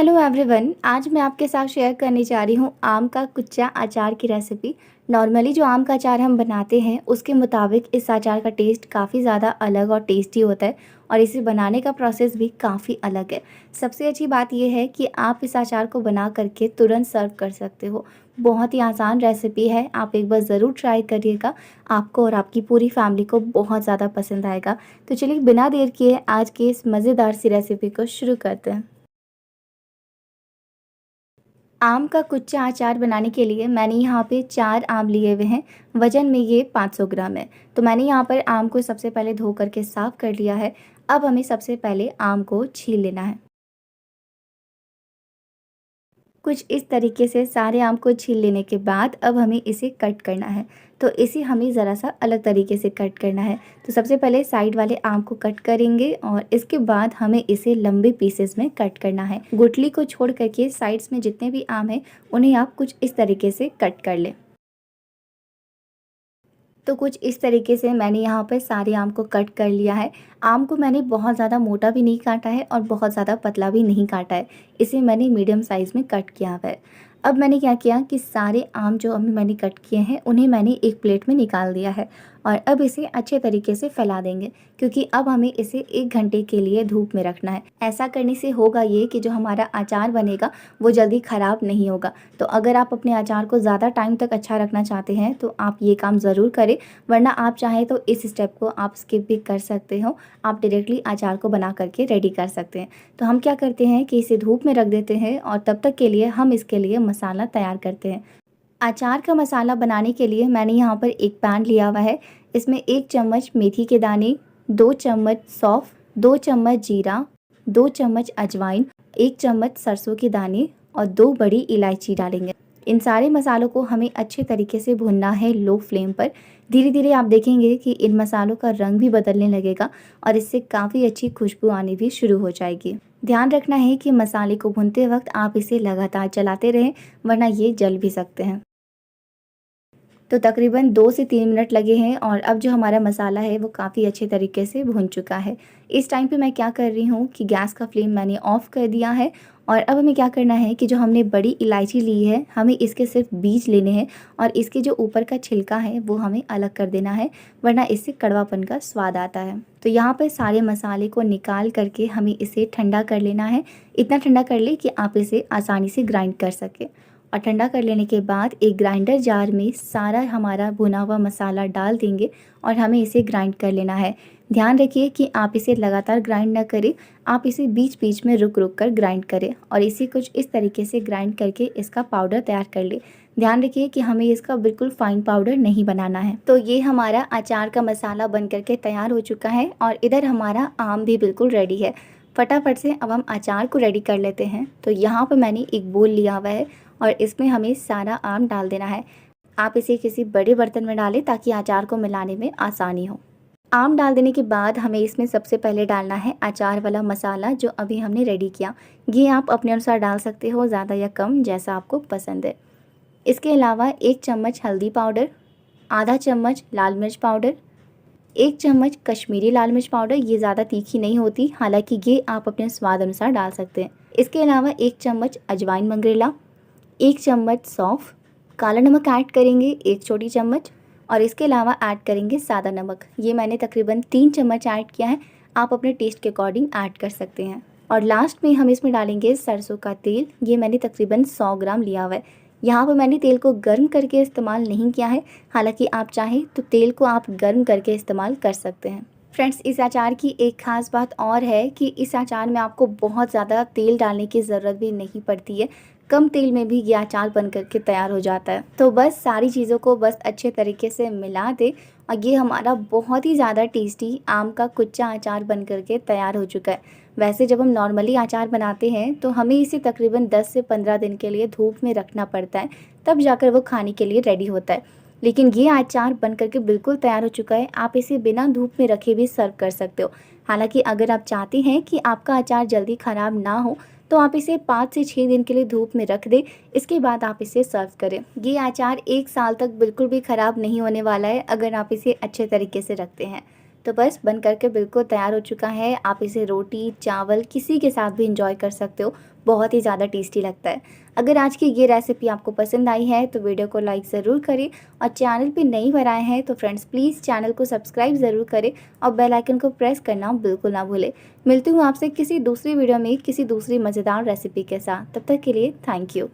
Hello everyone, आज मैं आपके साथ शेयर करने जा रही हूँ आम का कुच्चा अचार की रेसिपी। नॉर्मली जो आम का अचार हम बनाते हैं उसके मुताबिक इस अचार का टेस्ट काफ़ी ज़्यादा अलग और टेस्टी होता है और इसे बनाने का प्रोसेस भी काफ़ी अलग है। सबसे अच्छी बात यह है कि आप इस अचार को बना करके तुरंत सर्व कर सकते हो। बहुत ही आसान रेसिपी है, आप एक बार ज़रूर ट्राई करिएगा। आपको और आपकी पूरी फैमिली को बहुत ज़्यादा पसंद आएगा। तो चलिए बिना देर किए आज की इस मज़ेदार सी रेसिपी को शुरू करते हैं। आम का कुच्चा अचार बनाने के लिए मैंने यहाँ पे 4 आम लिए हुए हैं। वज़न में ये 500 ग्राम है। तो मैंने यहाँ पर आम को सबसे पहले धो करके साफ़ कर लिया है। अब हमें सबसे पहले आम को छील लेना है। कुछ इस तरीके से सारे आम को छील लेने के बाद अब हमें इसे कट करना है। तो इसे हमें ज़रा सा अलग तरीके से कट करना है। तो सबसे पहले साइड वाले आम को कट करेंगे और इसके बाद हमें इसे लंबे पीसेस में कट करना है। गुठली को छोड़ करके साइड्स में जितने भी आम हैं उन्हें आप कुछ इस तरीके से कट कर लें। तो कुछ इस तरीके से मैंने यहाँ पर सारे आम को कट कर लिया है। आम को मैंने बहुत ज़्यादा मोटा भी नहीं काटा है और बहुत ज़्यादा पतला भी नहीं काटा है। इसे मैंने मीडियम साइज़ में कट किया हुआ है। अब मैंने क्या किया कि सारे आम जो अभी मैंने कट किए हैं उन्हें मैंने एक प्लेट में निकाल दिया है और अब इसे अच्छे तरीके से फैला देंगे, क्योंकि अब हमें इसे 1 घंटे के लिए धूप में रखना है। ऐसा करने से होगा ये कि जो हमारा अचार बनेगा वो जल्दी ख़राब नहीं होगा। तो अगर आप अपने अचार को ज़्यादा टाइम तक अच्छा रखना चाहते हैं तो आप ये काम ज़रूर करें, वरना आप चाहें तो इस स्टेप को आप स्किप भी कर सकते हो। आप डायरेक्टली अचार को बना करके रेडी कर सकते हैं। तो हम क्या करते हैं कि इसे धूप में रख देते हैं और तब तक के लिए हम इसके लिए मसाला तैयार करते हैं। अचार का मसाला बनाने के लिए मैंने यहाँ पर एक पैन लिया हुआ है। इसमें 1 चम्मच मेथी के दाने, 2 चम्मच सौंफ, 2 चम्मच जीरा, 2 चम्मच अजवाइन, 1 चम्मच सरसों के दाने और 2 बड़ी इलायची डालेंगे। इन सारे मसालों को हमें अच्छे तरीके से भूनना है लो फ्लेम पर। धीरे धीरे आप देखेंगे कि इन मसालों का रंग भी बदलने लगेगा और इससे काफ़ी अच्छी खुशबू आनी भी शुरू हो जाएगी। ध्यान रखना है कि मसाले को भूनते वक्त आप इसे लगातार चलाते रहें, वरना ये जल भी सकते हैं। तो तकरीबन 2 से 3 मिनट लगे हैं और अब जो हमारा मसाला है वो काफ़ी अच्छे तरीके से भुन चुका है। इस टाइम पे मैं क्या कर रही हूँ कि गैस का फ्लेम मैंने ऑफ़ कर दिया है और अब हमें क्या करना है कि जो हमने बड़ी इलायची ली है, हमें इसके सिर्फ बीज लेने हैं और इसके जो ऊपर का छिलका है वो हमें अलग कर देना है, वरना इससे कड़वापन का स्वाद आता है। तो यहाँ पर सारे मसाले को निकाल करके हमें इसे ठंडा कर लेना है। इतना ठंडा कर ले कि आप इसे आसानी से ग्राइंड कर सकें। और ठंडा कर लेने के बाद एक ग्राइंडर जार में सारा हमारा भुना हुआ मसाला डाल देंगे और हमें इसे ग्राइंड कर लेना है। ध्यान रखिए कि आप इसे लगातार ग्राइंड ना करें, आप इसे बीच बीच में रुक रुक कर ग्राइंड करें और इसे कुछ इस तरीके से ग्राइंड करके इसका पाउडर तैयार कर ले। ध्यान रखिए कि हमें इसका बिल्कुल फाइन पाउडर नहीं बनाना है। तो ये हमारा अचार का मसाला बन करके तैयार हो चुका है और इधर हमारा आम भी बिल्कुल रेडी है। फटाफट से अब हम अचार को रेडी कर लेते हैं। तो यहाँ पर मैंने एक बोल लिया हुआ है और इसमें हमें सारा आम डाल देना है। आप इसे किसी बड़े बर्तन में डालें ताकि अचार को मिलाने में आसानी हो। आम डाल देने के बाद हमें इसमें सबसे पहले डालना है अचार वाला मसाला जो अभी हमने रेडी किया। ये आप अपने अनुसार डाल सकते हो, ज़्यादा या कम जैसा आपको पसंद है। इसके अलावा 1 चम्मच हल्दी पाउडर, आधा चम्मच लाल मिर्च पाउडर, 1 चम्मच कश्मीरी लाल मिर्च पाउडर। ये ज़्यादा तीखी नहीं होती, हालांकि ये आप अपने स्वाद अनुसार डाल सकते हैं। इसके अलावा 1 चम्मच अजवाइन मंगरेला, 1 चम्मच सौंफ, काला नमक ऐड करेंगे 1 छोटी चम्मच और इसके अलावा ऐड करेंगे सादा नमक। ये मैंने तकरीबन 3 चम्मच ऐड किया है, आप अपने टेस्ट के अकॉर्डिंग ऐड कर सकते हैं। और लास्ट में हम इसमें डालेंगे सरसों का तेल। ये मैंने तकरीबन 100 ग्राम लिया हुआ है। यहाँ पर मैंने तेल को गर्म करके इस्तेमाल नहीं किया है, हालांकि आप चाहें तो तेल को आप गर्म करके इस्तेमाल कर सकते हैं। फ्रेंड्स, इस अचार की एक ख़ास बात और है कि इस अचार में आपको बहुत ज़्यादा तेल डालने की ज़रूरत भी नहीं पड़ती है। कम तेल में भी ये अचार बन करके तैयार हो जाता है। तो बस सारी चीज़ों को बस अच्छे तरीके से मिला दे और ये हमारा बहुत ही ज़्यादा टेस्टी आम का कुच्चा अचार बन करके तैयार हो चुका है। वैसे जब हम नॉर्मली अचार बनाते हैं तो हमें इसे तकरीबन 10 से 15 दिन के लिए धूप में रखना पड़ता है, तब जाकर वो खाने के लिए रेडी होता है। लेकिन ये अचार बन करके बिल्कुल तैयार हो चुका है। आप इसे बिना धूप में रखे भी सर्व कर सकते हो। हालांकि अगर आप चाहते हैं कि आपका अचार जल्दी ख़राब ना हो तो आप इसे 5 से 6 दिन के लिए धूप में रख दें, इसके बाद आप इसे सर्व करें। ये अचार 1 साल तक बिल्कुल भी ख़राब नहीं होने वाला है अगर आप इसे अच्छे तरीके से रखते हैं। तो बस बन करके बिल्कुल तैयार हो चुका है। आप इसे रोटी, चावल किसी के साथ भी एंजॉय कर सकते हो, बहुत ही ज़्यादा टेस्टी लगता है। अगर आज की ये रेसिपी आपको पसंद आई है तो वीडियो को लाइक ज़रूर करें और चैनल पे नई बार आए हैं तो फ्रेंड्स प्लीज़ चैनल को सब्सक्राइब ज़रूर करें और बेल आइकन को प्रेस करना बिल्कुल ना भूलें। मिलती हूँ आपसे किसी दूसरी वीडियो में किसी दूसरी मज़ेदार रेसिपी के साथ। तब तक के लिए थैंक यू।